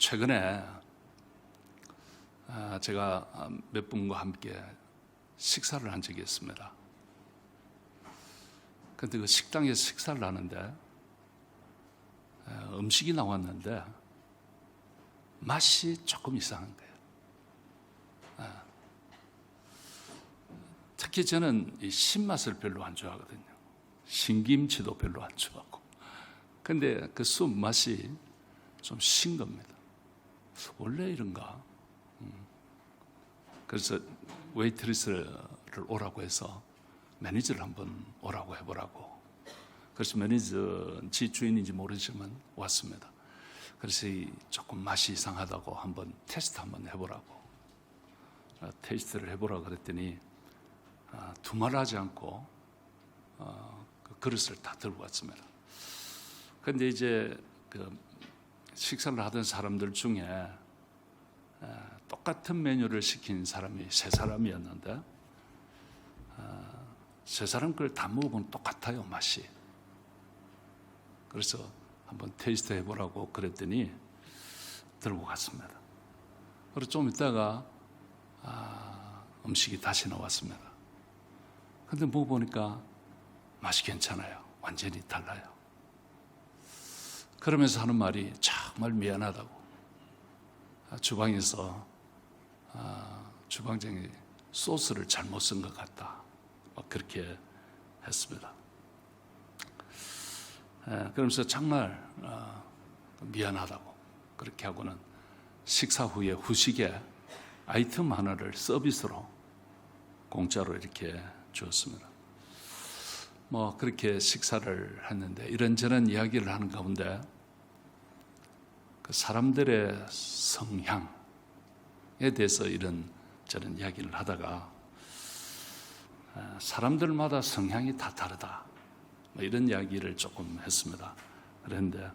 최근에 제가 몇 분과 함께 식사를 한 적이 있습니다. 그런데 그 식당에서 식사를 하는데 음식이 나왔는데 맛이 조금 이상한 거예요. 특히 저는 이 신맛을 별로 안 좋아하거든요. 신김치도 별로 안 좋아하고. 근데 그 숲 맛이 좀 신 겁니다. 원래 이런가? 그래서 웨이트리스를 오라고 해서 매니저를 한번 오라고 해보라고. 그래서 매니저인지 주인인지 모르지만 왔습니다. 그래서 조금 맛이 이상하다고 한번 테스트 한번 해보라고. 테스트를 해보라고 그랬더니 두말하지 않고 그 그릇을 다 들고 왔습니다. 그런데 이제 그 식사를 하던 사람들 중에 똑같은 메뉴를 시킨 사람이 세 사람이었는데 세 사람 걸 다 먹어보면 똑같아요, 맛이. 그래서 한번 테이스트 해보라고 그랬더니 들고 갔습니다. 그리고 좀 있다가 음식이 다시 나왔습니다. 근데 먹어보니까 맛이 괜찮아요. 완전히 달라요. 그러면서 하는 말이 정말 미안하다고. 주방에서 주방장이 소스를 잘못 쓴 것 같다. 그렇게 했습니다. 그러면서 정말 미안하다고 그렇게 하고는 식사 후에 후식에 아이템 하나를 서비스로 공짜로 이렇게 주었습니다. 그렇게 식사를 했는데 이런저런 이야기를 하는 가운데 그 사람들의 성향에 대해서 이런저런 이야기를 하다가 사람들마다 성향이 다 다르다. 이런 이야기를 조금 했습니다. 그런데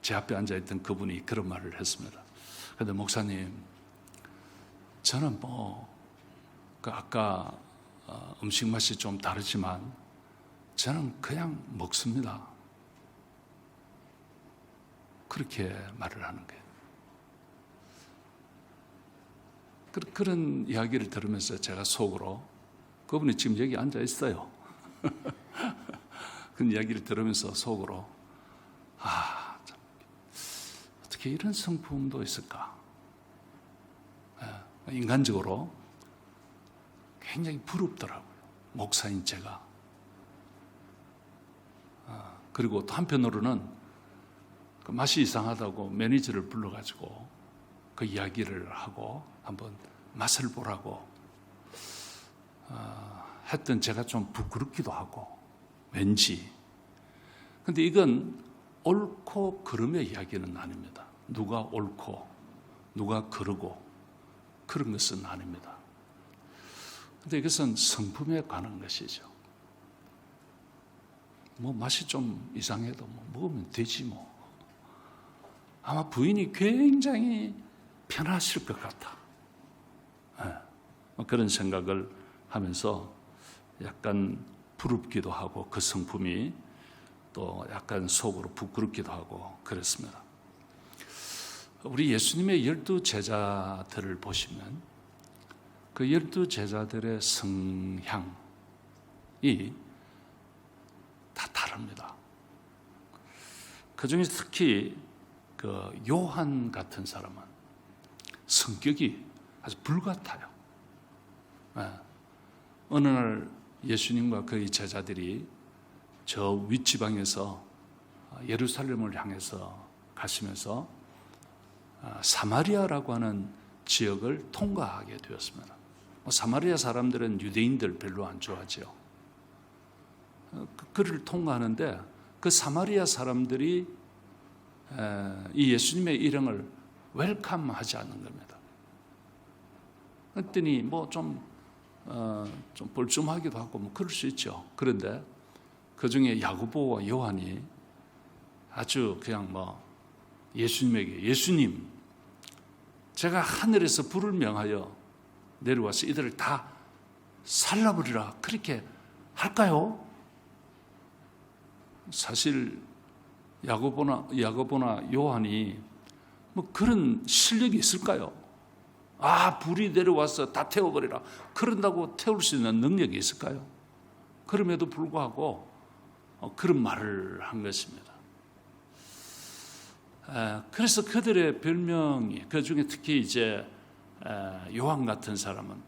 제 앞에 앉아있던 그분이 그런 말을 했습니다. 그런데 목사님, 저는 아까 음식 맛이 좀 다르지만 저는 그냥 먹습니다. 그렇게 말을 하는 거예요. 그런 이야기를 들으면서 제가 속으로 그분이 지금 여기 앉아 있어요. 그런 이야기를 들으면서 속으로 참, 어떻게 이런 성품도 있을까? 인간적으로 굉장히 부럽더라고요. 목사인 제가. 그리고 또 한편으로는 그 맛이 이상하다고 매니저를 불러가지고 그 이야기를 하고 한번 맛을 보라고 했던 제가 좀 부끄럽기도 하고 왠지. 근데 이건 옳고 그름의 이야기는 아닙니다. 누가 옳고 누가 그르고 그런 것은 아닙니다. 근데 이것은 성품에 관한 것이죠. 맛이 좀 이상해도 먹으면 되지 아마 부인이 굉장히 편하실 것 같아. 그런 생각을 하면서 약간 부럽기도 하고 그 성품이 또 약간 속으로 부끄럽기도 하고 그랬습니다. 우리 예수님의 12 제자들을 보시면 그 12 제자들의 성향이 다 다릅니다. 그 중에서 특히 그 요한 같은 사람은 성격이 아주 불같아요. 어느 날 예수님과 그의 제자들이 저 윗지방에서 예루살렘을 향해서 가시면서 사마리아라고 하는 지역을 통과하게 되었습니다. 사마리아 사람들은 유대인들 별로 안 좋아하죠. 그를 통과하는데 그 사마리아 사람들이 이 예수님의 일행을 웰컴하지 않는 겁니다. 그랬더니 좀 뻘쭘하기도 하고 그럴 수 있죠. 그런데 그 중에 야고보와 요한이 아주 그냥 예수님에게 예수님, 제가 하늘에서 불을 명하여 내려와서 이들을 다 살라버리라 그렇게 할까요? 사실 야고보나 요한이 뭐 그런 실력이 있을까요? 불이 내려와서 다 태워버리라. 그런다고 태울 수 있는 능력이 있을까요? 그럼에도 불구하고 그런 말을 한 것입니다. 그래서 그들의 별명이, 그 중에 특히 이제 요한 같은 사람은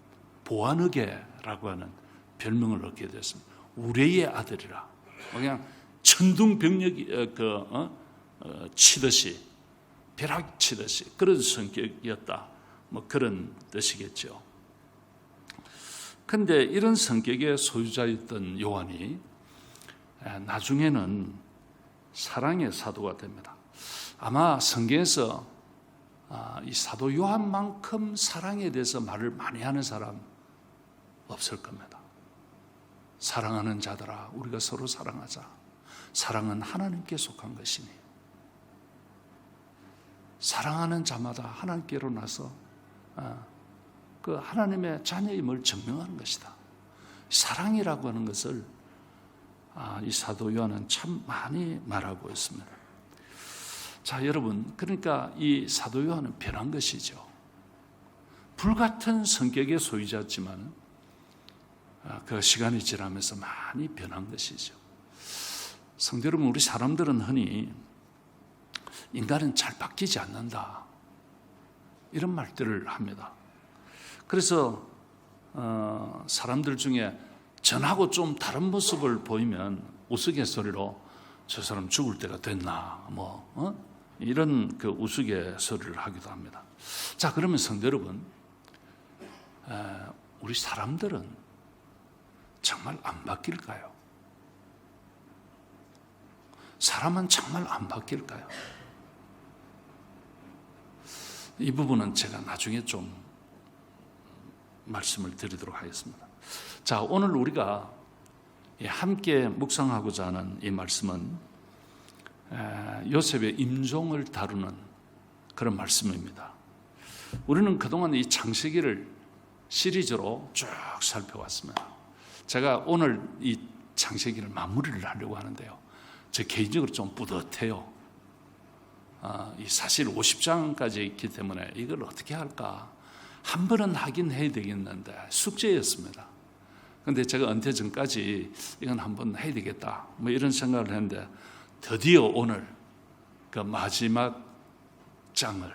보아느게라고 하는 별명을 얻게 됐습니다. 우레의 아들이라. 그냥 천둥병력이 치듯이, 벼락 치듯이 그런 성격이었다. 뭐 그런 뜻이겠죠. 그런데 이런 성격의 소유자였던 요한이 나중에는 사랑의 사도가 됩니다. 아마 성경에서 이 사도 요한만큼 사랑에 대해서 말을 많이 하는 사람 없을 겁니다. 사랑하는 자들아, 우리가 서로 사랑하자. 사랑은 하나님께 속한 것이니 사랑하는 자마다 하나님께로 나서 그 하나님의 자녀임을 증명하는 것이다. 사랑이라고 하는 것을 이 사도 요한은 참 많이 말하고 있습니다. 자, 여러분, 그러니까 이 사도 요한은 변한 것이죠. 불같은 성격의 소유자였지만 그 시간이 지나면서 많이 변한 것이죠. 성도 여러분, 우리 사람들은 흔히 인간은 잘 바뀌지 않는다, 이런 말들을 합니다. 그래서 사람들 중에 전하고 좀 다른 모습을 보이면 우스갯소리로 저 사람 죽을 때가 됐나 이런 그 우스갯소리를 하기도 합니다. 자, 그러면 성도 여러분, 우리 사람들은 정말 안 바뀔까요? 사람은 정말 안 바뀔까요? 이 부분은 제가 나중에 좀 말씀을 드리도록 하겠습니다. 자, 오늘 우리가 함께 묵상하고자 하는 이 말씀은 요셉의 임종을 다루는 그런 말씀입니다. 우리는 그동안 이 창세기를 시리즈로 쭉 살펴왔습니다. 제가 오늘 이 창세기를 마무리를 하려고 하는데요, 제 개인적으로 좀 뿌듯해요. 사실 50장까지 있기 때문에 이걸 어떻게 할까, 한 번은 하긴 해야 되겠는데 숙제였습니다. 그런데 제가 은퇴 전까지 이건 한번 해야 되겠다, 이런 생각을 했는데 드디어 오늘 그 마지막 장을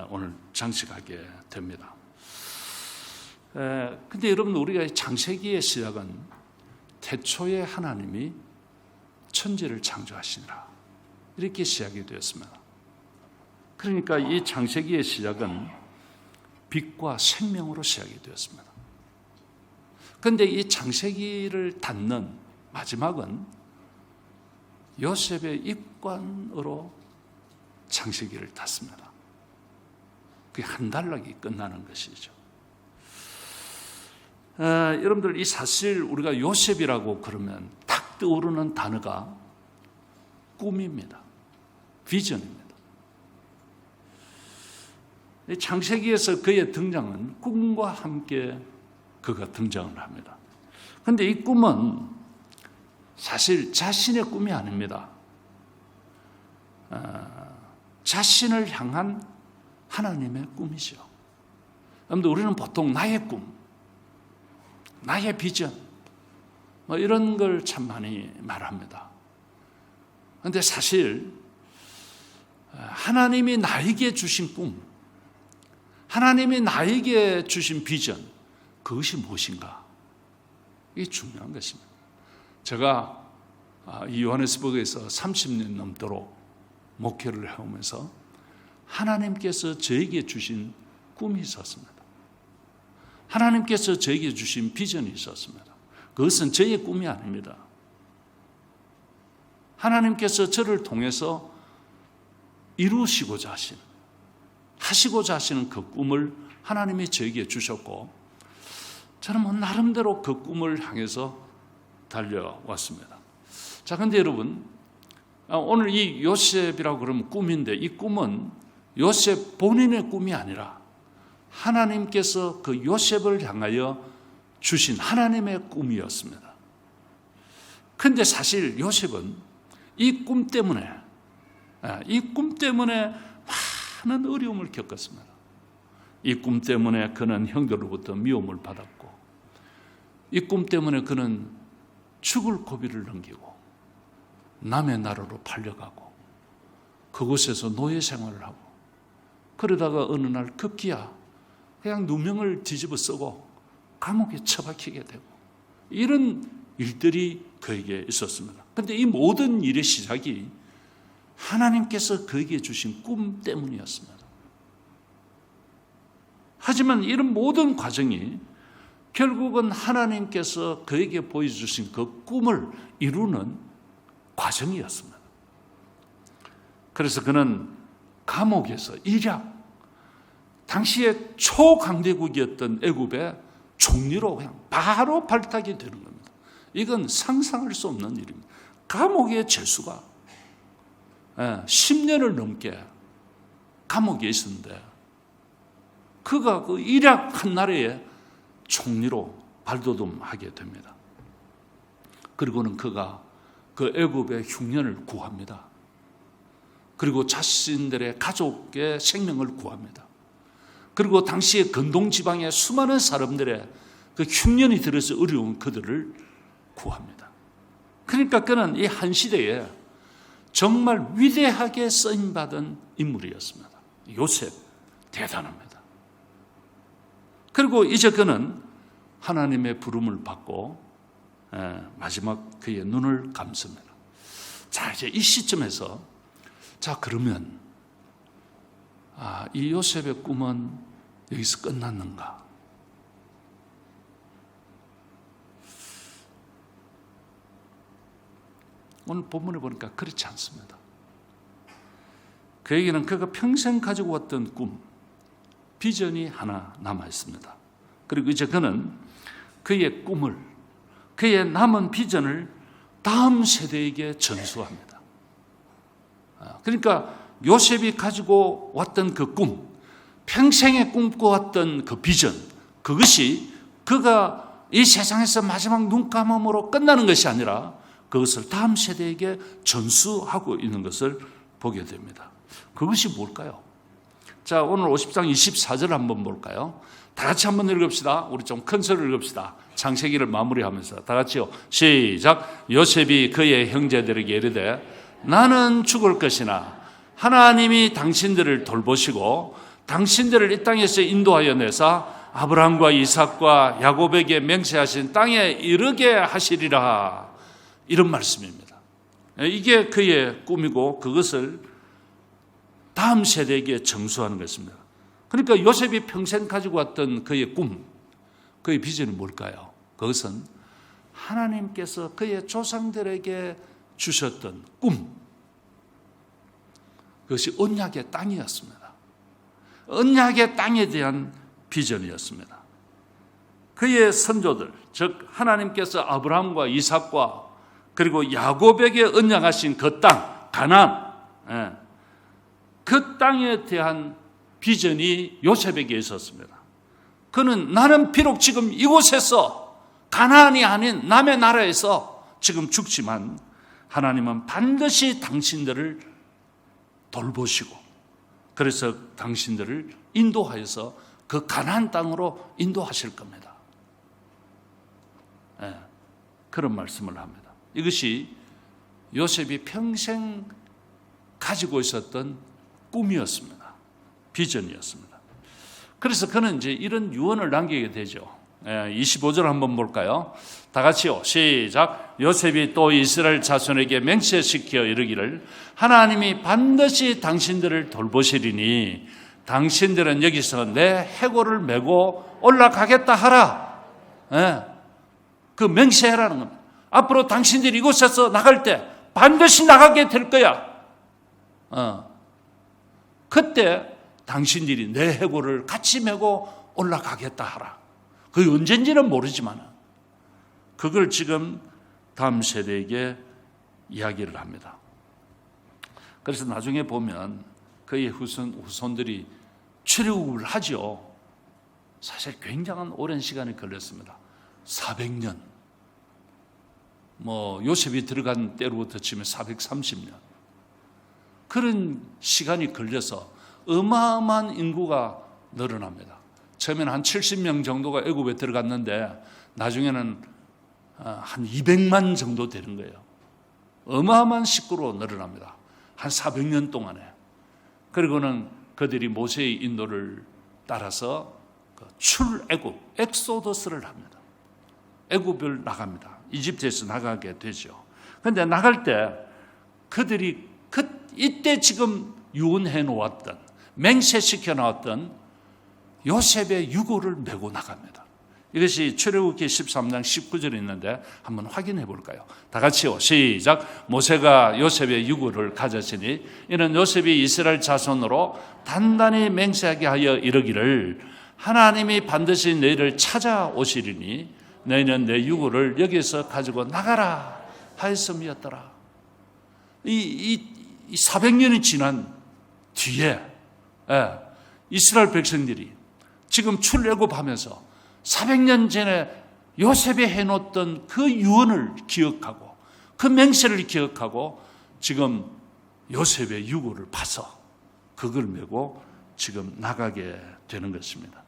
오늘 장식하게 됩니다. 근데 여러분, 우리가 창세기의 시작은 태초에 하나님이 천지를 창조하시니라, 이렇게 시작이 되었습니다. 그러니까 이 창세기의 시작은 빛과 생명으로 시작이 되었습니다. 그런데 이 창세기를 닫는 마지막은 요셉의 입관으로 창세기를 닫습니다. 그게 한 단락이 끝나는 것이죠. 여러분들, 이 사실 우리가 요셉이라고 그러면 탁 떠오르는 단어가 꿈입니다. 비전입니다. 창세기에서 그의 등장은 꿈과 함께 그가 등장을 합니다. 그런데 이 꿈은 사실 자신의 꿈이 아닙니다. 자신을 향한 하나님의 꿈이죠. 여러분들, 우리는 보통 나의 꿈, 나의 비전 이런 걸 참 많이 말합니다. 그런데 사실 하나님이 나에게 주신 꿈, 하나님이 나에게 주신 비전, 그것이 무엇인가? 이게 중요한 것입니다. 제가 이 요하네스버그에서 30년 넘도록 목회를 해오면서 하나님께서 저에게 주신 꿈이 있었습니다. 하나님께서 저에게 주신 비전이 있었습니다. 그것은 저의 꿈이 아닙니다. 하나님께서 저를 통해서 이루시고자 하시고자 하시는 그 꿈을 하나님이 저에게 주셨고, 저는 나름대로 그 꿈을 향해서 달려왔습니다. 자, 근데 여러분, 오늘 이 요셉이라고 그러면 꿈인데, 이 꿈은 요셉 본인의 꿈이 아니라 하나님께서 그 요셉을 향하여 주신 하나님의 꿈이었습니다. 그런데 사실 요셉은 이 꿈 때문에 이 꿈 때문에 많은 어려움을 겪었습니다. 이 꿈 때문에 그는 형들로부터 미움을 받았고, 이 꿈 때문에 그는 죽을 고비를 넘기고 남의 나라로 팔려가고 그곳에서 노예 생활을 하고, 그러다가 어느 날 급기야 그냥 누명을 뒤집어 쓰고 감옥에 처박히게 되고, 이런 일들이 그에게 있었습니다. 그런데 이 모든 일의 시작이 하나님께서 그에게 주신 꿈 때문이었습니다. 하지만 이런 모든 과정이 결국은 하나님께서 그에게 보여주신 그 꿈을 이루는 과정이었습니다. 그래서 그는 감옥에서 일약 당시에 초강대국이었던 애굽의 총리로 그냥 바로 발탁이 되는 겁니다. 이건 상상할 수 없는 일입니다. 감옥의 죄수가 10년을 넘게 감옥에 있었는데 그가 그 일약 한 나라의 총리로 발돋움하게 됩니다. 그리고는 그가 그 애굽의 흉년을 구합니다. 그리고 자신들의 가족의 생명을 구합니다. 그리고 당시의 근동 지방의 수많은 사람들의 그 흉년이 들어서 어려운 그들을 구합니다. 그러니까 그는 이 한 시대에 정말 위대하게 쓰임받은 인물이었습니다. 요셉, 대단합니다. 그리고 이제 그는 하나님의 부름을 받고 마지막 그의 눈을 감습니다. 자, 이제 이 시점에서 그러면 이 요셉의 꿈은 여기서 끝났는가? 오늘 본문에 보니까 그렇지 않습니다. 그에게는 그가 평생 가지고 왔던 꿈, 비전이 하나 남아 있습니다. 그리고 이제 그는 그의 꿈을, 그의 남은 비전을 다음 세대에게 전수합니다. 그러니까 요셉이 가지고 왔던 그 꿈, 평생에 꿈꿔왔던 그 비전, 그것이 그가 이 세상에서 마지막 눈감음으로 끝나는 것이 아니라 그것을 다음 세대에게 전수하고 있는 것을 보게 됩니다. 그것이 뭘까요? 자, 오늘 50장 24절 한번 볼까요? 다 같이 한번 읽읍시다. 우리 좀 큰 소리로 읽읍시다. 창세기를 마무리하면서 다 같이요. 시작. 요셉이 그의 형제들에게 이르되 나는 죽을 것이나 하나님이 당신들을 돌보시고 당신들을 이 땅에서 인도하여 내사 아브라함과 이삭과 야곱에게 맹세하신 땅에 이르게 하시리라. 이런 말씀입니다. 이게 그의 꿈이고 그것을 다음 세대에게 전수하는 것입니다. 그러니까 요셉이 평생 가지고 왔던 그의 꿈, 그의 비전이 뭘까요? 그것은 하나님께서 그의 조상들에게 주셨던 꿈, 그것이 언약의 땅이었습니다. 언약의 땅에 대한 비전이었습니다. 그의 선조들, 즉 하나님께서 아브라함과 이삭과 그리고 야곱에게 언약하신 그 땅, 가나안, 그 땅에 대한 비전이 요셉에게 있었습니다. 그는 나는 비록 지금 이곳에서 가나안이 아닌 남의 나라에서 지금 죽지만 하나님은 반드시 당신들을 돌보시고 그래서 당신들을 인도하여서 그 가나안 땅으로 인도하실 겁니다. 그런 말씀을 합니다. 이것이 요셉이 평생 가지고 있었던 꿈이었습니다. 비전이었습니다. 그래서 그는 이제 이런 유언을 남기게 되죠. 25절 한번 볼까요? 다 같이요. 시작. 요셉이 또 이스라엘 자손에게 맹세시켜 이르기를 하나님이 반드시 당신들을 돌보시리니 당신들은 여기서 내 해골을 메고 올라가겠다 하라. 그 맹세하라는 겁니다. 앞으로 당신들이 이곳에서 나갈 때 반드시 나가게 될 거야. 그때 당신들이 내 해골을 같이 메고 올라가겠다 하라. 그게 언젠지는 모르지만 그걸 지금 다음 세대에게 이야기를 합니다. 그래서 나중에 보면 그의 후손들이 출애굽을 하죠. 사실 굉장한 오랜 시간이 걸렸습니다. 400년. 요셉이 들어간 때로부터 치면 430년. 그런 시간이 걸려서 어마어마한 인구가 늘어납니다. 처음에는 한 70명 정도가 애굽에 들어갔는데 나중에는 한 200만 정도 되는 거예요. 어마어마한 식구로 늘어납니다. 한 400년 동안에. 그리고는 그들이 모세의 인도를 따라서 출애굽, 엑소더스를 합니다. 애굽을 나갑니다. 이집트에서 나가게 되죠. 그런데 나갈 때 그들이 이때 지금 유언해 놓았던, 맹세시켜 놓았던 요셉의 유고를 메고 나갑니다. 이것이 출애굽기 13장 19절에 있는데 한번 확인해 볼까요? 다 같이요. 시작. 모세가 요셉의 유고를 가졌으니 이는 요셉이 이스라엘 자손으로 단단히 맹세하게 하여 이르기를 하나님이 반드시 너희를 찾아오시리니 너희는 내 유고를 여기서 가지고 나가라 하였음이었더라. 이 400년이 지난 뒤에 이스라엘 백성들이 지금 출애굽하면서 400년 전에 요셉이 해놓았던 그 유언을 기억하고 그 맹세를 기억하고 지금 요셉의 유고를 봐서 그걸 메고 지금 나가게 되는 것입니다.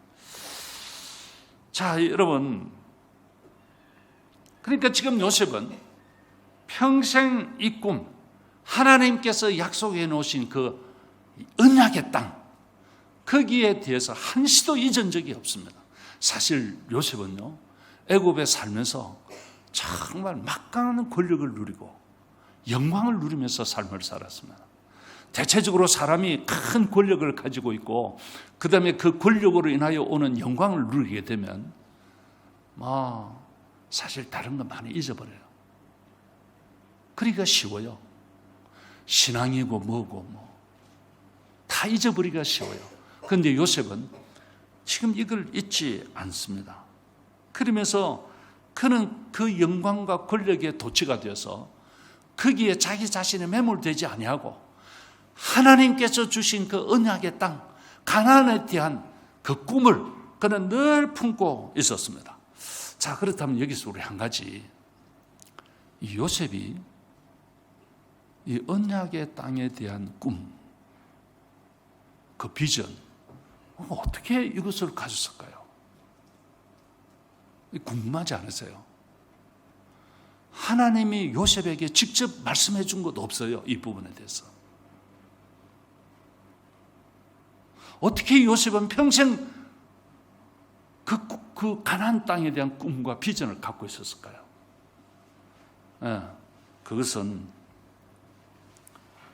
자, 여러분, 그러니까 지금 요셉은 평생 이 꿈, 하나님께서 약속해 놓으신 그 언약의 땅, 거기에 대해서 한시도 잊은 적이 없습니다. 사실 요셉은요, 애굽에 살면서 정말 막강한 권력을 누리고 영광을 누리면서 삶을 살았습니다. 대체적으로 사람이 큰 권력을 가지고 있고 그 다음에 그 권력으로 인하여 오는 영광을 누리게 되면 사실 다른 거 많이 잊어버려요. 그러기가 쉬워요. 신앙이고 뭐고 다 잊어버리기가 쉬워요. 그런데 요셉은 지금 이걸 잊지 않습니다. 그러면서 그는 그 영광과 권력에 도취가 되어서 거기에 자기 자신이 매몰되지 아니하고 하나님께서 주신 그 언약의 땅, 가나안에 대한 그 꿈을 그는 늘 품고 있었습니다. 자, 그렇다면 여기서 우리 한 가지, 이 요셉이 이 언약의 땅에 대한 꿈, 그 비전, 어떻게 이것을 가졌을까요? 궁금하지 않으세요? 하나님이 요셉에게 직접 말씀해 준 것도 없어요, 이 부분에 대해서. 어떻게 요셉은 평생 그 가나안 땅에 대한 꿈과 비전을 갖고 있었을까요? 그것은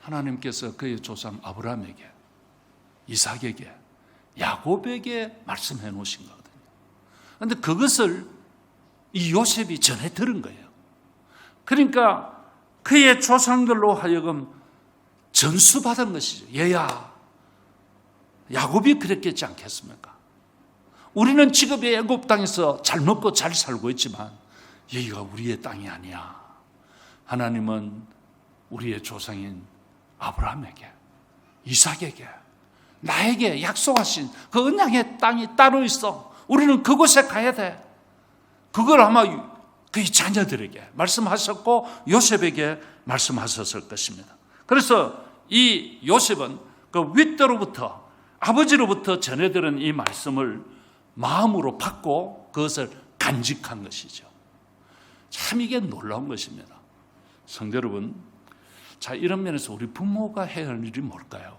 하나님께서 그의 조상 아브라함에게, 이삭에게, 야곱에게 말씀해 놓으신 거거든요. 그런데 그것을 이 요셉이 전해 들은 거예요. 그러니까 그의 조상들로 하여금 전수받은 것이죠. 얘야, 야곱이 그랬겠지 않겠습니까? 우리는 지금 애굽 땅에서 잘 먹고 잘 살고 있지만 여기가 우리의 땅이 아니야. 하나님은 우리의 조상인 아브라함에게, 이삭에게, 나에게 약속하신 그 언약의 땅이 따로 있어. 우리는 그곳에 가야 돼. 그걸 아마 그의 자녀들에게 말씀하셨고 요셉에게 말씀하셨을 것입니다. 그래서 이 요셉은 그 윗대로부터, 아버지로부터 전해들은 이 말씀을 마음으로 받고 그것을 간직한 것이죠. 참 이게 놀라운 것입니다. 성도 여러분, 자, 이런 면에서 우리 부모가 해야 할 일이 뭘까요?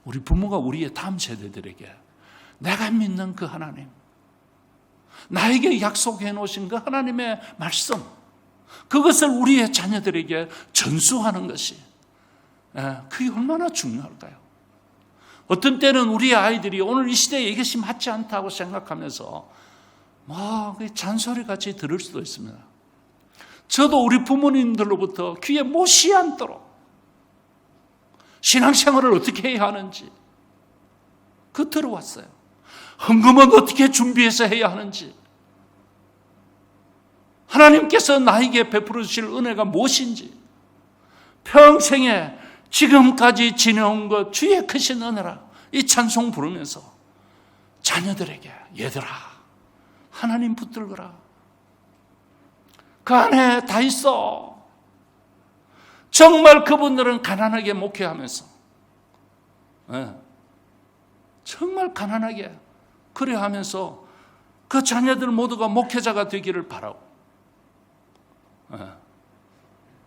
우리 부모가 우리의 다음 세대들에게 내가 믿는 그 하나님, 나에게 약속해 놓으신 그 하나님의 말씀, 그것을 우리의 자녀들에게 전수하는 것이 그게 얼마나 중요할까요? 어떤 때는 우리 아이들이 오늘 이 시대에 이것이 맞지 않다고 생각하면서 잔소리같이 들을 수도 있습니다. 저도 우리 부모님들로부터 귀에 못이 않도록 신앙생활을 어떻게 해야 하는지 그 들어왔어요. 헌금은 어떻게 준비해서 해야 하는지, 하나님께서 나에게 베풀어 주실 은혜가 무엇인지, 평생에 지금까지 지내온 것 주의 크신 은혜라 이 찬송 부르면서 자녀들에게 얘들아 하나님 붙들거라. 그 안에 다 있어. 정말 그분들은 가난하게 목회하면서, 예, 정말 가난하게 그래 하면서 그 자녀들 모두가 목회자가 되기를 바라고, 예,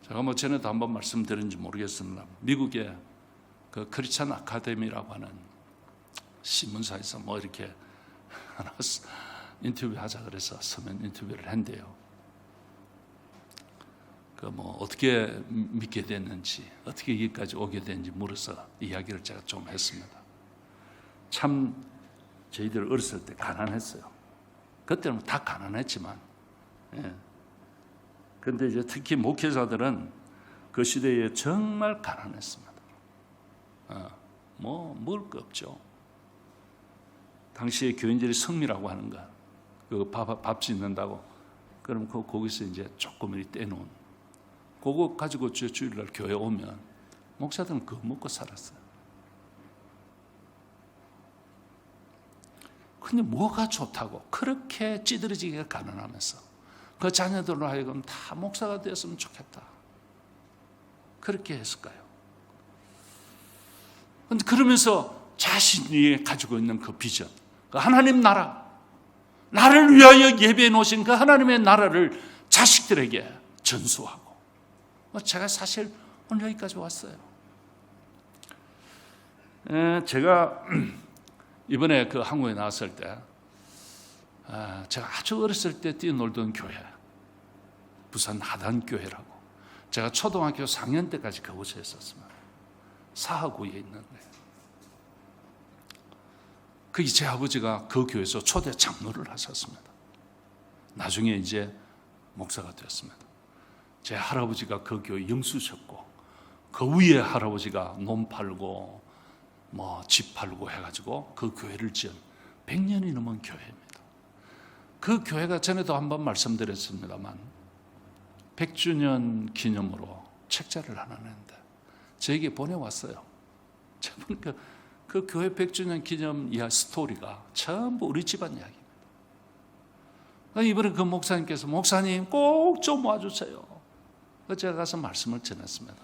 제가 뭐 전에도 한번 말씀드렸는지 모르겠습니다. 미국의 그 크리스찬 아카데미라고 하는 신문사에서 뭐 이렇게 하나 인터뷰하자 그래서 서면 인터뷰를 했는데요. 그 뭐 어떻게 믿게 됐는지, 어떻게 여기까지 오게 됐는지 물어서 이야기를 제가 좀 했습니다. 참 저희들 어렸을 때 가난했어요. 그때는 다 가난했지만, 예. 근데 이제 특히 목회자들은 그 시대에 정말 가난했습니다. 뭐 먹을 거 없죠. 당시에 교인들이 성미라고 하는 거, 그 밥 짓는다고, 그럼 거기서 이제 조금씩 떼놓은 그거 가지고 주일날 교회 오면 목사들은 그거 먹고 살았어요. 근데 뭐가 좋다고 그렇게 찌들어지게 가난하면서 그 자녀들로 하여금 다 목사가 되었으면 좋겠다, 그렇게 했을까요? 근데 그러면서 자신이 가지고 있는 그 비전, 그 하나님 나를 위하여 예배해 놓으신 그 하나님의 나라를 자식들에게 전수하고, 제가 사실 오늘 여기까지 왔어요. 제가 이번에 그 한국에 나왔을 때, 제가 아주 어렸을 때 뛰어놀던 교회, 부산 하단교회라고, 제가 초등학교 4학년 때까지 그곳에 있었습니다. 사하구에 있는데, 그게 제 아버지가 그 교회에서 초대 장로를 하셨습니다. 나중에 이제 목사가 되었습니다. 제 할아버지가 그 교회 영수셨고, 그 위에 할아버지가 논 팔고 뭐 집 팔고 해가지고 그 교회를 지은 100년이 넘은 교회입니다. 그 교회가 전에도 한번 말씀드렸습니다만 100주년 기념으로 책자를 하나 냈는데 저에게 보내왔어요. 제가 보니까 그 교회 100주년 기념 스토리가 전부 우리 집안 이야기입니다. 이번에 그 목사님께서 목사님 꼭 좀 와주세요. 제가 가서 말씀을 전했습니다.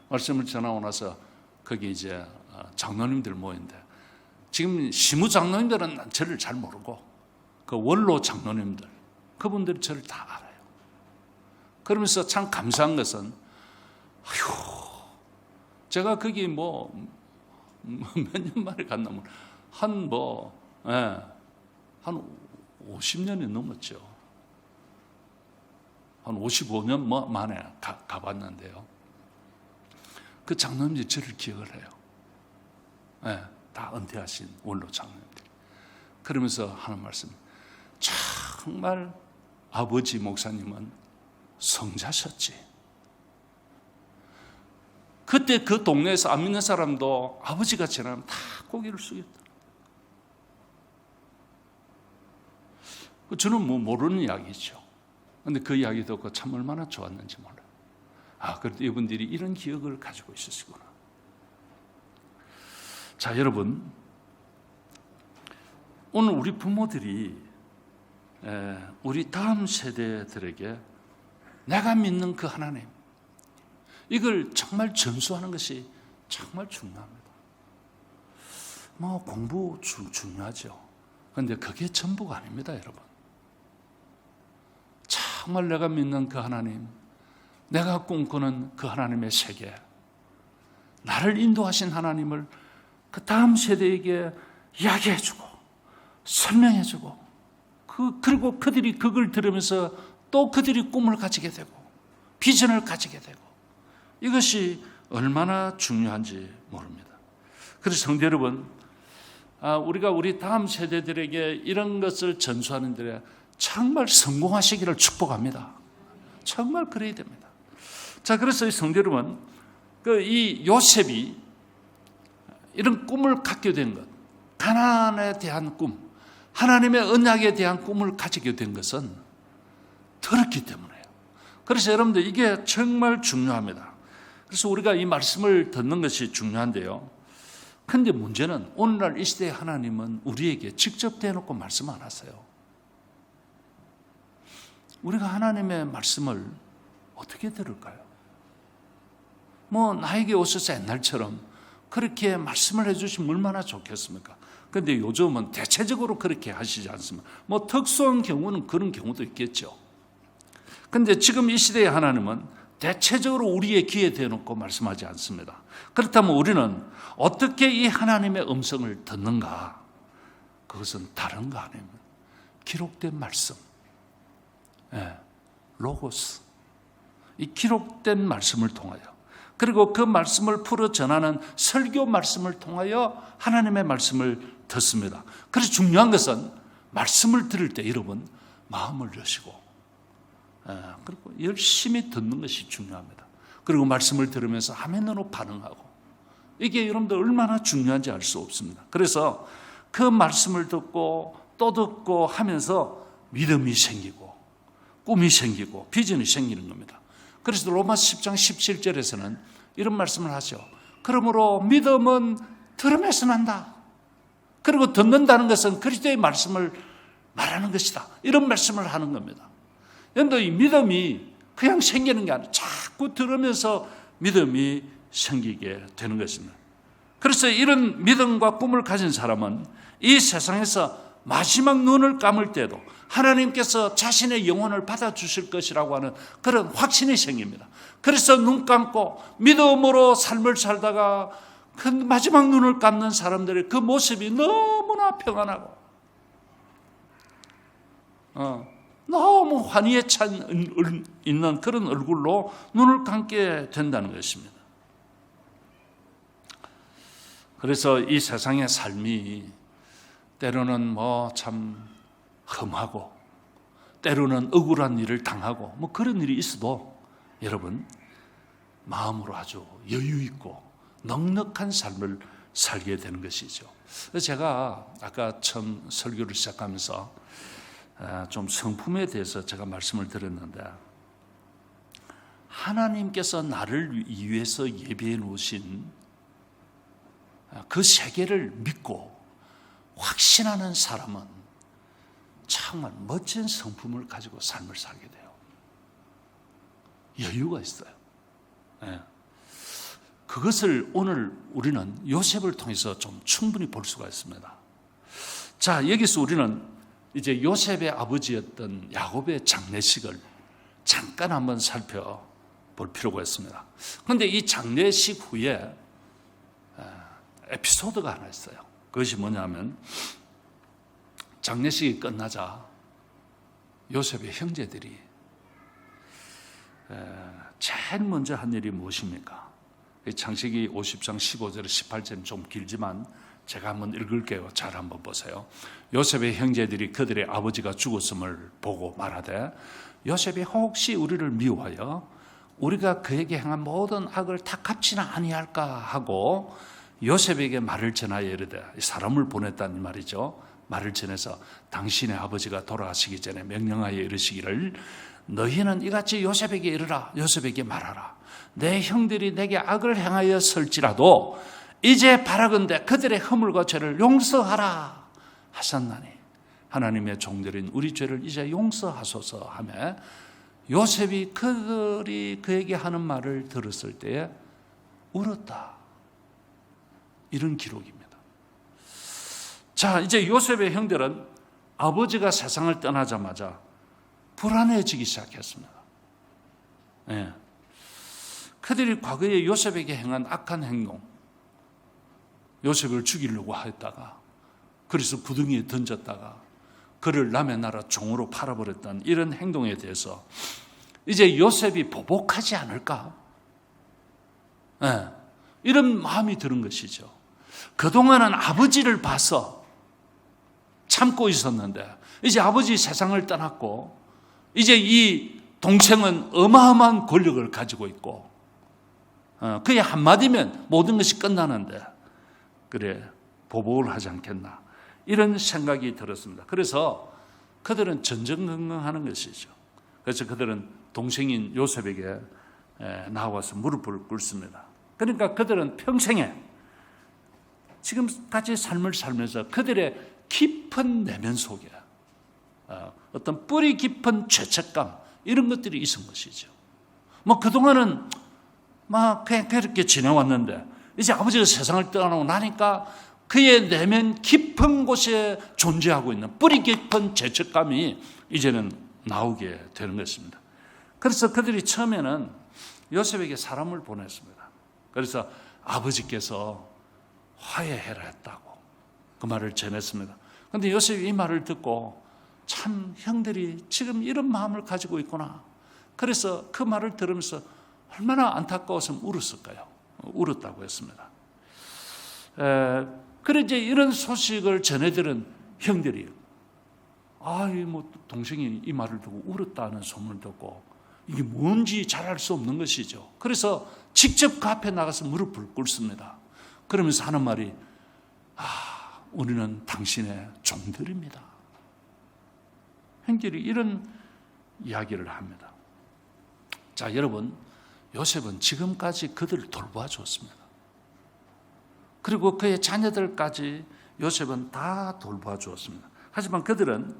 말씀을 전하고 나서 거기 이제 장로님들 모였는데, 지금 시무 장로님들은 저를 잘 모르고 그 원로 장로님들, 그분들이 저를 다 알아요. 그러면서 참 감사한 것은, 제가 거기 뭐 몇 년 만에 갔나, 한 50년이 넘었죠. 한 55년 만에 가봤는데요. 그 장로님들이 저를 기억을 해요. 네, 다 은퇴하신 원로 장로님들. 그러면서 하는 말씀, 정말 아버지 목사님은 성자셨지. 그때 그 동네에서 안 믿는 사람도 아버지가 지나면 다 고개를 숙였다. 저는 뭐 모르는 이야기죠. 그런데 그 이야기 듣고 참 얼마나 좋았는지 몰라요. 그래도 이분들이 이런 기억을 가지고 있으시구나. 자, 여러분, 오늘 우리 부모들이 우리 다음 세대들에게 내가 믿는 그 하나님, 이걸 정말 전수하는 것이 정말 중요합니다. 뭐 공부 중요하죠. 그런데 그게 전부가 아닙니다, 여러분. 정말 내가 믿는 그 하나님, 내가 꿈꾸는 그 하나님의 세계, 나를 인도하신 하나님을 그 다음 세대에게 이야기해주고 설명해주고, 그리고 그들이 그걸 들으면서 또 그들이 꿈을 가지게 되고 비전을 가지게 되고, 이것이 얼마나 중요한지 모릅니다. 그래서 성도 여러분, 우리가 우리 다음 세대들에게 이런 것을 전수하는 데 정말 성공하시기를 축복합니다. 정말 그래야 됩니다. 자, 그래서 성도 여러분, 이 요셉이 이런 꿈을 갖게 된 것, 가나안에 대한 꿈, 하나님의 언약에 대한 꿈을 가지게 된 것은 들었기 때문에요. 그래서 여러분들 이게 정말 중요합니다. 그래서 우리가 이 말씀을 듣는 것이 중요한데요. 그런데 문제는 오늘날 이 시대의 하나님은 우리에게 직접 대놓고 말씀 안 하세요. 우리가 하나님의 말씀을 어떻게 들을까요? 뭐 나에게 오셔서 옛날처럼 그렇게 말씀을 해주시면 얼마나 좋겠습니까? 그런데 요즘은 대체적으로 그렇게 하시지 않습니다. 뭐 특수한 경우는 그런 경우도 있겠죠. 그런데 지금 이 시대의 하나님은 대체적으로 우리의 귀에 대놓고 말씀하지 않습니다. 그렇다면 우리는 어떻게 이 하나님의 음성을 듣는가? 그것은 다른 거 아닙니다. 기록된 말씀, 로고스, 이 기록된 말씀을 통하여, 그리고 그 말씀을 풀어 전하는 설교 말씀을 통하여 하나님의 말씀을 듣습니다. 그래서 중요한 것은 말씀을 들을 때 여러분 마음을 여시고 그리고 열심히 듣는 것이 중요합니다. 그리고 말씀을 들으면서 아멘으로 반응하고, 이게 여러분들 얼마나 중요한지 알 수 없습니다. 그래서 그 말씀을 듣고 또 듣고 하면서 믿음이 생기고 꿈이 생기고 비전이 생기는 겁니다. 그래서 로마서 10장 17절에서는 이런 말씀을 하죠. 그러므로 믿음은 들음에서 난다. 그리고 듣는다는 것은 그리스도의 말씀을 말하는 것이다. 이런 말씀을 하는 겁니다. 그런데 이 믿음이 그냥 생기는 게 아니라 자꾸 들으면서 믿음이 생기게 되는 것입니다. 그래서 이런 믿음과 꿈을 가진 사람은 이 세상에서 마지막 눈을 감을 때도 하나님께서 자신의 영혼을 받아주실 것이라고 하는 그런 확신이 생깁니다. 그래서 눈 감고 믿음으로 삶을 살다가 그 마지막 눈을 감는 사람들의 그 모습이 너무나 평안하고 너무 환희에 찬 있는 그런 얼굴로 눈을 감게 된다는 것입니다. 그래서 이 세상의 삶이 때로는 뭐 참 험하고 때로는 억울한 일을 당하고 뭐 그런 일이 있어도 여러분 마음으로 아주 여유 있고 넉넉한 삶을 살게 되는 것이죠. 제가 아까 처음 설교를 시작하면서 좀 성품에 대해서 제가 말씀을 드렸는데, 하나님께서 나를 위해서 예비해 놓으신 그 세계를 믿고 확신하는 사람은 정말 멋진 성품을 가지고 삶을 살게 돼요. 여유가 있어요. 그것을 오늘 우리는 요셉을 통해서 좀 충분히 볼 수가 있습니다. 자, 여기서 우리는 이제 요셉의 아버지였던 야곱의 장례식을 잠깐 한번 살펴볼 필요가 있습니다. 그런데 이 장례식 후에 에피소드가 하나 있어요. 그것이 뭐냐면, 장례식이 끝나자 요셉의 형제들이 제일 먼저 한 일이 무엇입니까? 창세기 50장 15절에 18절은 좀 길지만 제가 한번 읽을게요. 잘 한번 보세요. 요셉의 형제들이 그들의 아버지가 죽었음을 보고 말하되, 요셉이 혹시 우리를 미워하여 우리가 그에게 행한 모든 악을 다 갚지는 아니할까 하고 요셉에게 말을 전하여 이르되, 사람을 보냈다는 말이죠. 말을 전해서 당신의 아버지가 돌아가시기 전에 명령하여 이르시기를, 너희는 이같이 요셉에게 이르라. 요셉에게 말하라. 내 형들이 내게 악을 행하였을지라도 이제 바라건대 그들의 허물과 죄를 용서하라 하셨나니 하나님의 종들인 우리 죄를 이제 용서하소서 하며, 요셉이 그들이 그에게 하는 말을 들었을 때에 울었다. 이런 기록입니다. 자, 이제 요셉의 형들은 아버지가 세상을 떠나자마자 불안해지기 시작했습니다. 그들이 과거에 요셉에게 행한 악한 행동, 요셉을 죽이려고 했다가 그래서 구덩이에 던졌다가 그를 남의 나라 종으로 팔아버렸던 이런 행동에 대해서 이제 요셉이 보복하지 않을까? 이런 마음이 드는 것이죠. 그동안은 아버지를 봐서 참고 있었는데 이제 아버지 세상을 떠났고 이제 이 동생은 어마어마한 권력을 가지고 있고 그의 한마디면 모든 것이 끝나는데, 그래 보복을 하지 않겠나, 이런 생각이 들었습니다. 그래서 그들은 전전긍긍하는 것이죠. 그래서 그들은 동생인 요셉에게 나와서 무릎을 꿇습니다. 그러니까 그들은 평생에 지금까지 삶을 살면서 그들의 깊은 내면 속에 어떤 뿌리 깊은 죄책감, 이런 것들이 있은 것이죠. 뭐 그동안은 막 그냥 그렇게 지내왔는데 이제 아버지가 세상을 떠나고 나니까 그의 내면 깊은 곳에 존재하고 있는 뿌리 깊은 죄책감이 이제는 나오게 되는 것입니다. 그래서 그들이 처음에는 요셉에게 사람을 보냈습니다. 그래서 아버지께서 화해해라 했다고 그 말을 전했습니다. 그런데 요셉이 이 말을 듣고 참 형들이 지금 이런 마음을 가지고 있구나. 그래서 그 말을 들으면서 얼마나 안타까워서 울었을까요? 울었다고 했습니다. 그래 이제 이런 소식을 전해들은 형들이 뭐 동생이 이 말을 듣고 울었다는 소문을 듣고 이게 뭔지 잘 알 수 없는 것이죠. 그래서 직접 그 앞에 나가서 무릎을 꿇습니다. 그러면서 하는 말이 우리는 당신의 종들입니다. 형들이 이런 이야기를 합니다. 자, 여러분, 요셉은 지금까지 그들을 돌봐주었습니다. 그리고 그의 자녀들까지 요셉은 다 돌봐주었습니다. 하지만 그들은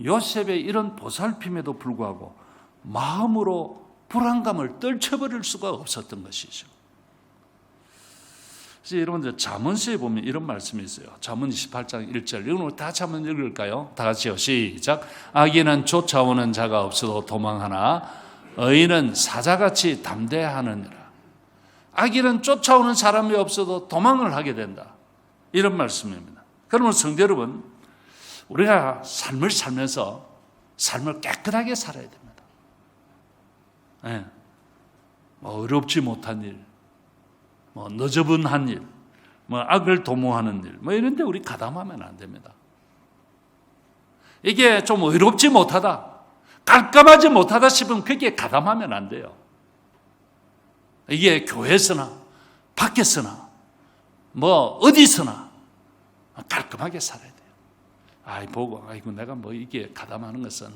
요셉의 이런 보살핌에도 불구하고 마음으로 불안감을 떨쳐버릴 수가 없었던 것이죠. 그래서 여러분들 잠언서에 보면 이런 말씀이 있어요. 잠언 28장 1절. 이건 다 한번 읽을까요? 다 같이요. 시작. 악인은 쫓아오는 자가 없어도 도망하나 의인은 사자같이 담대하느니라. 악인은 쫓아오는 사람이 없어도 도망을 하게 된다. 이런 말씀입니다. 그러면 성도 여러분, 우리가 삶을 살면서 삶을 깨끗하게 살아야 됩니다. 어렵지 못한 일, 너저분한 일, 악을 도모하는 일, 이런 데 우리 가담하면 안 됩니다. 이게 좀 의롭지 못하다, 깔끔하지 못하다 싶으면 그게 가담하면 안 돼요. 이게 교회에서나 밖에서나 어디서나 깔끔하게 살아야 돼요. 보고 내가 이게 가담하는 것은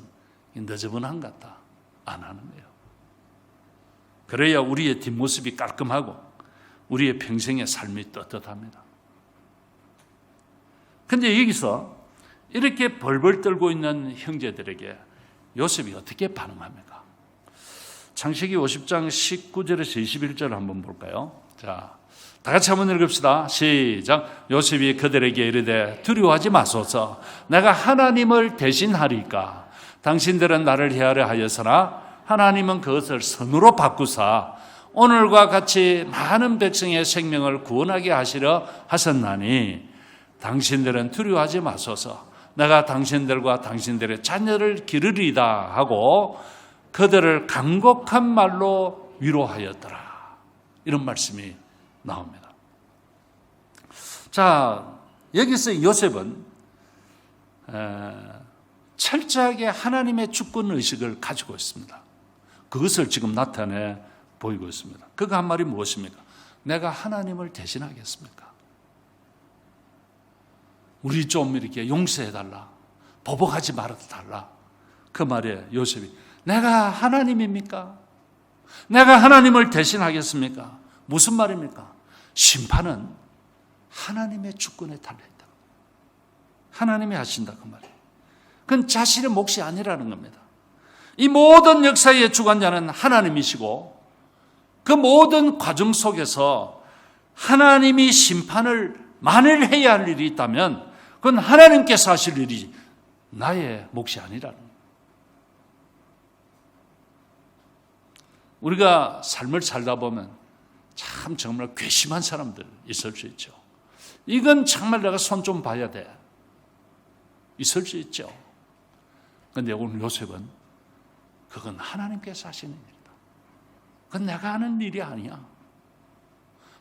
너저분한 것 같다, 안 하는 거예요. 그래야 우리의 뒷모습이 깔끔하고 우리의 평생의 삶이 떳떳합니다. 그런데 여기서 이렇게 벌벌 떨고 있는 형제들에게 요셉이 어떻게 반응합니까? 창세기 50장 19절에서 21절 한번 볼까요? 자, 다 같이 한번 읽읍시다. 시작. 요셉이 그들에게 이르되 두려워하지 마소서. 내가 하나님을 대신하리까. 당신들은 나를 해하려 하였으나 하나님은 그것을 선으로 바꾸사 오늘과 같이 많은 백성의 생명을 구원하게 하시려 하셨나니 당신들은 두려워하지 마소서. 내가 당신들과 당신들의 자녀를 기르리다 하고 그들을 간곡한 말로 위로하였더라. 이런 말씀이 나옵니다. 자, 여기서 요셉은 철저하게 하나님의 주권 의식을 가지고 있습니다. 그것을 지금 나타내 보이고 있습니다. 그거 한 말이 무엇입니까? 내가 하나님을 대신하겠습니까? 우리 좀 이렇게 용서해달라, 보복하지 말아달라. 그 말에 요셉이 내가 하나님입니까? 내가 하나님을 대신하겠습니까? 무슨 말입니까? 심판은 하나님의 주권에 달려있다. 하나님이 하신다 그 말이에요. 그건 자신의 몫이 아니라는 겁니다. 이 모든 역사의 주관자는 하나님이시고 그 모든 과정 속에서 하나님이 심판을 만일 해야 할 일이 있다면 그건 하나님께서 하실 일이 나의 몫이 아니라는 거예요. 우리가 삶을 살다 보면 참 정말 괘씸한 사람들 있을 수 있죠. 이건 정말 내가 손 좀 봐야 돼. 있을 수 있죠. 그런데 오늘 요셉은 그건 하나님께서 하시는 일이다. 그건 내가 하는 일이 아니야.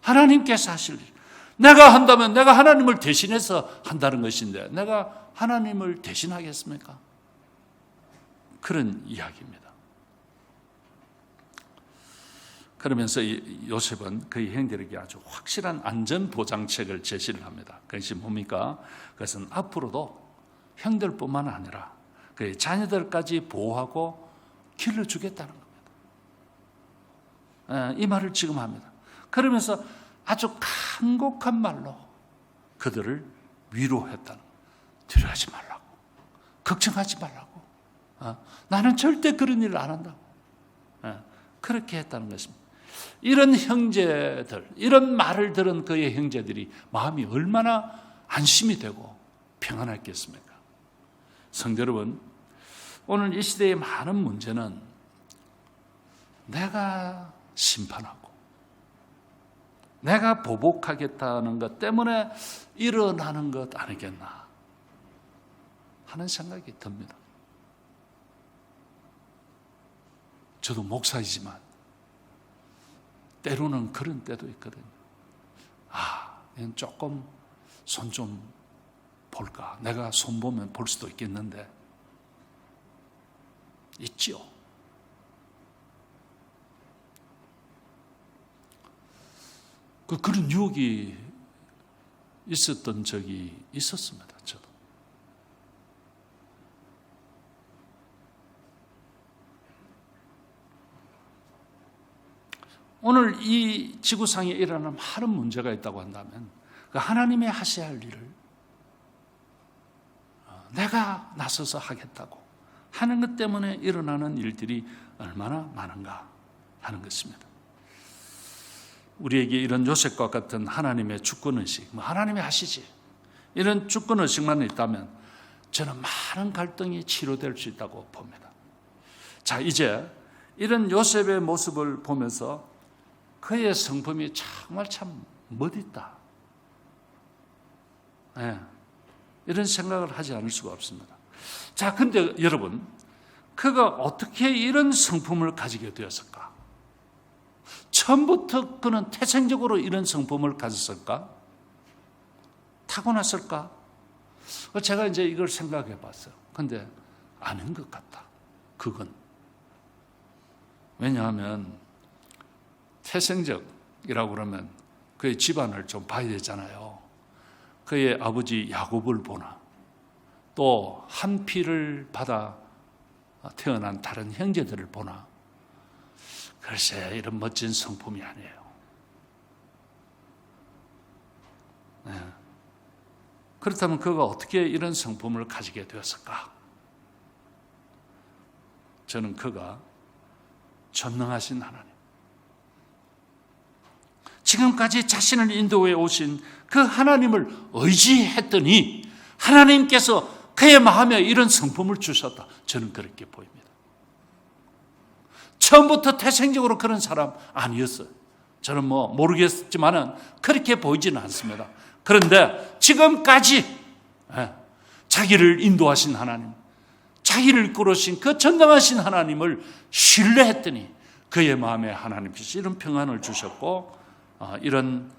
하나님께서 하실 일. 내가 한다면 내가 하나님을 대신해서 한다는 것인데 내가 하나님을 대신하겠습니까? 그런 이야기입니다. 그러면서 요셉은 그의 형들에게 아주 확실한 안전보장책을 제시를 합니다. 그것이 뭡니까? 그것은 앞으로도 형들뿐만 아니라 그의 자녀들까지 보호하고 길러주겠다는 겁니다. 이 말을 지금 합니다. 그러면서 아주 간곡한 말로 그들을 위로했다는, 두려워하지 말라고, 걱정하지 말라고, 나는 절대 그런 일을 안 한다고, 그렇게 했다는 것입니다. 이런 형제들, 이런 말을 들은 그의 형제들이 마음이 얼마나 안심이 되고 평안했겠습니까? 성도 여러분, 오늘 이 시대의 많은 문제는 내가 심판하고 내가 보복하겠다는 것 때문에 일어나는 것 아니겠나 하는 생각이 듭니다. 저도 목사이지만 때로는 그런 때도 있거든요. 이건 조금 손 좀 볼까? 내가 손 보면 볼 수도 있겠는데 있지요. 그런 유혹이 있었던 적이 있었습니다. 저도. 오늘 이 지구상에 일어나는 많은 문제가 있다고 한다면 그 하나님이 하셔야 할 일을 내가 나서서 하겠다고 하는 것 때문에 일어나는 일들이 얼마나 많은가 하는 것입니다. 우리에게 이런 요셉과 같은 하나님의 주권의식, 하나님이 하시지 이런 주권의식만 있다면 저는 많은 갈등이 치료될 수 있다고 봅니다. 자, 이제 이런 요셉의 모습을 보면서 그의 성품이 정말 참 멋있다. 이런 생각을 하지 않을 수가 없습니다. 자, 근데 여러분, 그가 어떻게 이런 성품을 가지게 되었을까? 처음부터 그는 태생적으로 이런 성품을 가졌을까? 타고났을까? 제가 이제 이걸 생각해 봤어요. 근데 아닌 것 같다. 그건. 왜냐하면 태생적이라고 그러면 그의 집안을 좀 봐야 되잖아요. 그의 아버지 야곱을 보나 또 한 피를 받아 태어난 다른 형제들을 보나 글쎄 이런 멋진 성품이 아니에요. 그렇다면 그가 어떻게 이런 성품을 가지게 되었을까? 저는 그가 전능하신 하나님, 지금까지 자신을 인도해 오신 그 하나님을 의지했더니 하나님께서 그의 마음에 이런 성품을 주셨다. 저는 그렇게 보입니다. 처음부터 태생적으로 그런 사람 아니었어요. 저는 모르겠지만은 그렇게 보이지는 않습니다. 그런데 지금까지 자기를 인도하신 하나님, 자기를 이끌으신 그 전능하신 하나님을 신뢰했더니 그의 마음에 하나님께서 이런 평안을 주셨고 이런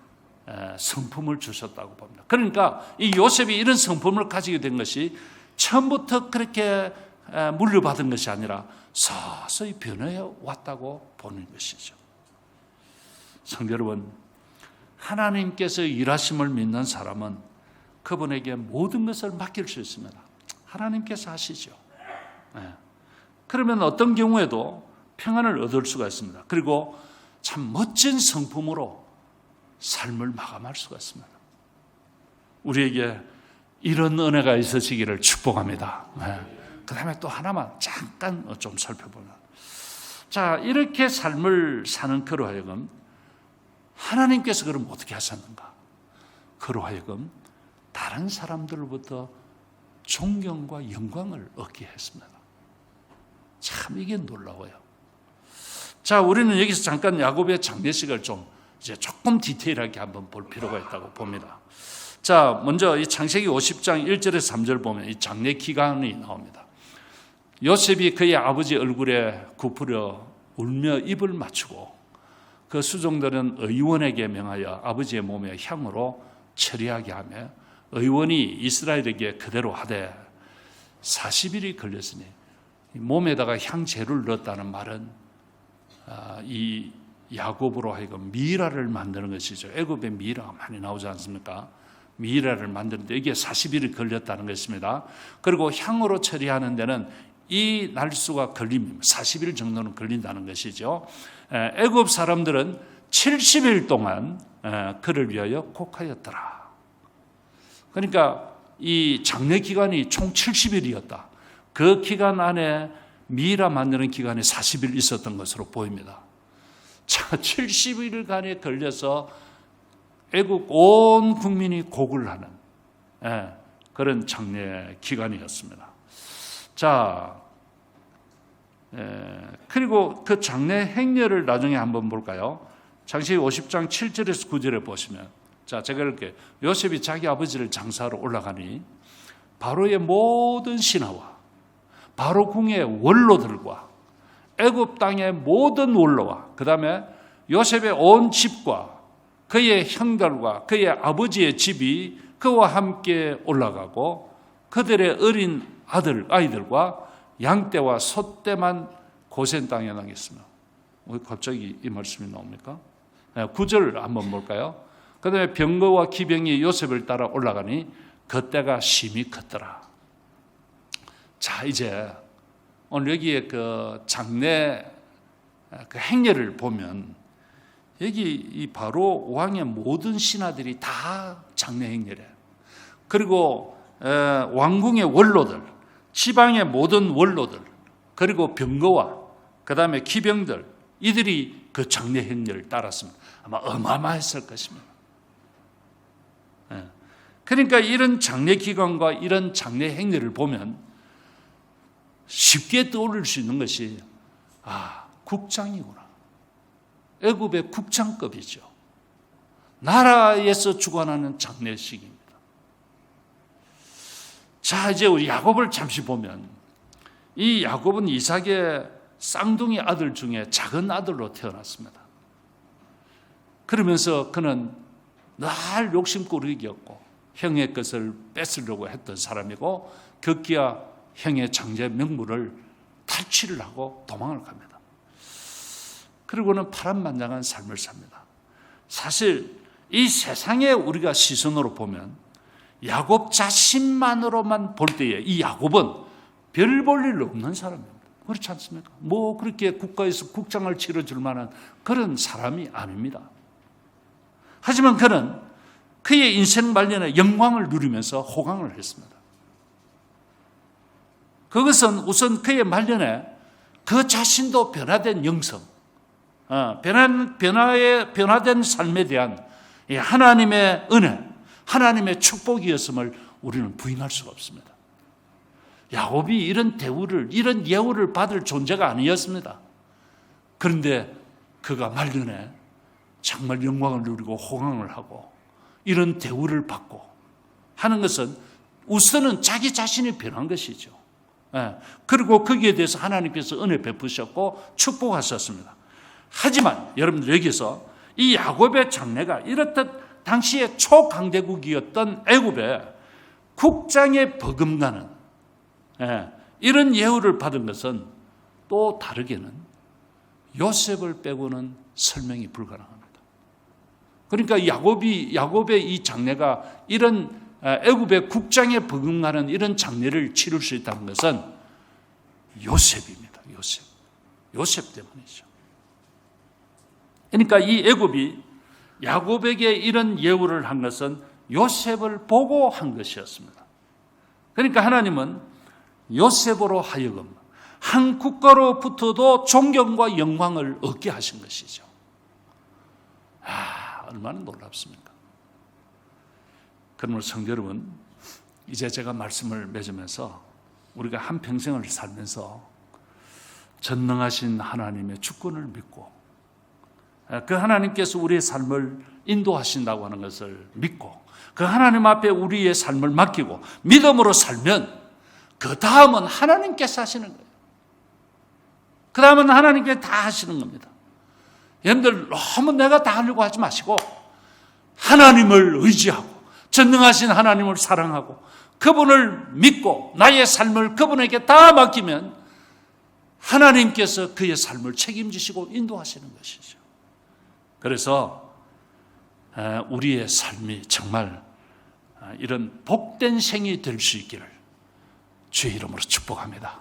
성품을 주셨다고 봅니다. 그러니까 이 요셉이 이런 성품을 가지게 된 것이 처음부터 그렇게 물려받은 것이 아니라 서서히 변해 왔다고 보는 것이죠. 성도 여러분, 하나님께서 일하심을 믿는 사람은 그분에게 모든 것을 맡길 수 있습니다. 하나님께서 하시죠. 그러면 어떤 경우에도 평안을 얻을 수가 있습니다. 그리고 참 멋진 성품으로 삶을 마감할 수가 있습니다. 우리에게 이런 은혜가 있으시기를 축복합니다. 그 다음에 또 하나만 잠깐 좀 살펴보면, 자, 이렇게 삶을 사는 그로 하여금 하나님께서 그럼 어떻게 하셨는가? 그로 하여금 다른 사람들로부터 존경과 영광을 얻게 했습니다. 참 이게 놀라워요. 자, 우리는 여기서 잠깐 야곱의 장례식을 이제 조금 디테일하게 한번 볼 필요가 있다고 봅니다. 자, 먼저 이 창세기 50장 1절에서 3절 보면 이 장례 기간이 나옵니다. 요셉이 그의 아버지 얼굴에 굽으려 울며 입을 맞추고 그 수종들은 의원에게 명하여 아버지의 몸에 향으로 처리하게 하며 의원이 이스라엘에게 그대로 하되 40일이 걸렸으니 몸에다가 향재료를 넣었다는 말은 이 야곱으로 하여금 미라를 만드는 것이죠. 애굽에 미라가 많이 나오지 않습니까? 미라를 만드는데 이게 40일이 걸렸다는 것입니다. 그리고 향으로 처리하는 데는 이 날수가 걸립니다. 40일 정도는 걸린다는 것이죠. 애굽 사람들은 70일 동안 그를 위하여 곡하였더라. 그러니까 이 장례 기간이 총 70일이었다. 그 기간 안에 미라 만드는 기간이 40일 있었던 것으로 보입니다. 자, 70일간에 걸려서 애국 온 국민이 곡을 하는 그런 장례 기간이었습니다. 자, 그리고 그 장례 행렬을 나중에 한번 볼까요? 창세기 50장 7절에서 9절에 보시면, 자, 제가 이렇게 요셉이 자기 아버지를 장사하러 올라가니 바로의 모든 신하와 바로 궁의 원로들과 애굽 땅의 모든 원로와 그 다음에 요셉의 온 집과 그의 형들과 그의 아버지의 집이 그와 함께 올라가고 그들의 어린 아이들과 양떼와 소떼만 고센 땅에 나겠으며. 왜 갑자기 이 말씀이 나옵니까? 9절 한번 볼까요? 그 다음에 병거와 기병이 요셉을 따라 올라가니 그때가 심히 컸더라. 자, 이제 오늘 여기에 그 장례 그 행렬을 보면 여기 이 바로 왕의 모든 신하들이 다 장례 행렬이에요. 그리고 왕궁의 원로들, 지방의 모든 원로들, 그리고 병거와 그 다음에 기병들, 이들이 그 장례 행렬을 따랐습니다. 아마 어마어마했을 것입니다. 그러니까 이런 장례 기간과 이런 장례 행렬을 보면 쉽게 떠올릴 수 있는 것이 국장이구나. 애굽의 국장급이죠. 나라에서 주관하는 장례식입니다. 자, 이제 우리 야곱을 잠시 보면 이 야곱은 이삭의 쌍둥이 아들 중에 작은 아들로 태어났습니다. 그러면서 그는 늘 욕심꾸러기였고 형의 것을 뺏으려고 했던 사람이고 급기야 형의 장제 명물을 탈취를 하고 도망을 갑니다. 그리고는 파란만장한 삶을 삽니다. 사실 이 세상에 우리가 시선으로 보면 야곱 자신만으로만 볼 때에 이 야곱은 별 볼 일 없는 사람입니다. 그렇지 않습니까? 뭐 그렇게 국가에서 국장을 치러줄 만한 그런 사람이 아닙니다. 하지만 그는 그의 인생 말년에 영광을 누리면서 호강을 했습니다. 그것은 우선 그의 말년에 그 자신도 변화된 영성, 변화된 삶에 대한 하나님의 은혜, 하나님의 축복이었음을 우리는 부인할 수가 없습니다. 야곱이 이런 대우를, 이런 예우를 받을 존재가 아니었습니다. 그런데 그가 말년에 정말 영광을 누리고 호강을 하고 이런 대우를 받고 하는 것은 우선은 자기 자신이 변한 것이죠. 그리고 거기에 대해서 하나님께서 은혜 베푸셨고 축복하셨습니다. 하지만 여러분들 여기서 이 야곱의 장래가 이렇듯 당시에 초강대국이었던 애굽에 국장에 버금가는 이런 예우를 받은 것은 또 다르게는 요셉을 빼고는 설명이 불가능합니다. 그러니까 야곱의 이 장래가 이런 애굽의 국장에 버금가는 이런 장례를 치를 수 있다는 것은 요셉입니다. 요셉 때문이죠. 그러니까 이 애굽이 야곱에게 이런 예우를 한 것은 요셉을 보고 한 것이었습니다. 그러니까 하나님은 요셉으로 하여금 한 국가로부터도 존경과 영광을 얻게 하신 것이죠. 얼마나 놀랍습니까? 그러므로 성도 여러분, 이제 제가 말씀을 맺으면서 우리가 한평생을 살면서 전능하신 하나님의 주권을 믿고 그 하나님께서 우리의 삶을 인도하신다고 하는 것을 믿고 그 하나님 앞에 우리의 삶을 맡기고 믿음으로 살면 그 다음은 하나님께서 하시는 거예요. 그 다음은 하나님께서 다 하시는 겁니다. 여러분들 너무 내가 다 하려고 하지 마시고 하나님을 의지하고 전능하신 하나님을 사랑하고 그분을 믿고 나의 삶을 그분에게 다 맡기면 하나님께서 그의 삶을 책임지시고 인도하시는 것이죠. 그래서 우리의 삶이 정말 이런 복된 생이 될 수 있기를 주의 이름으로 축복합니다.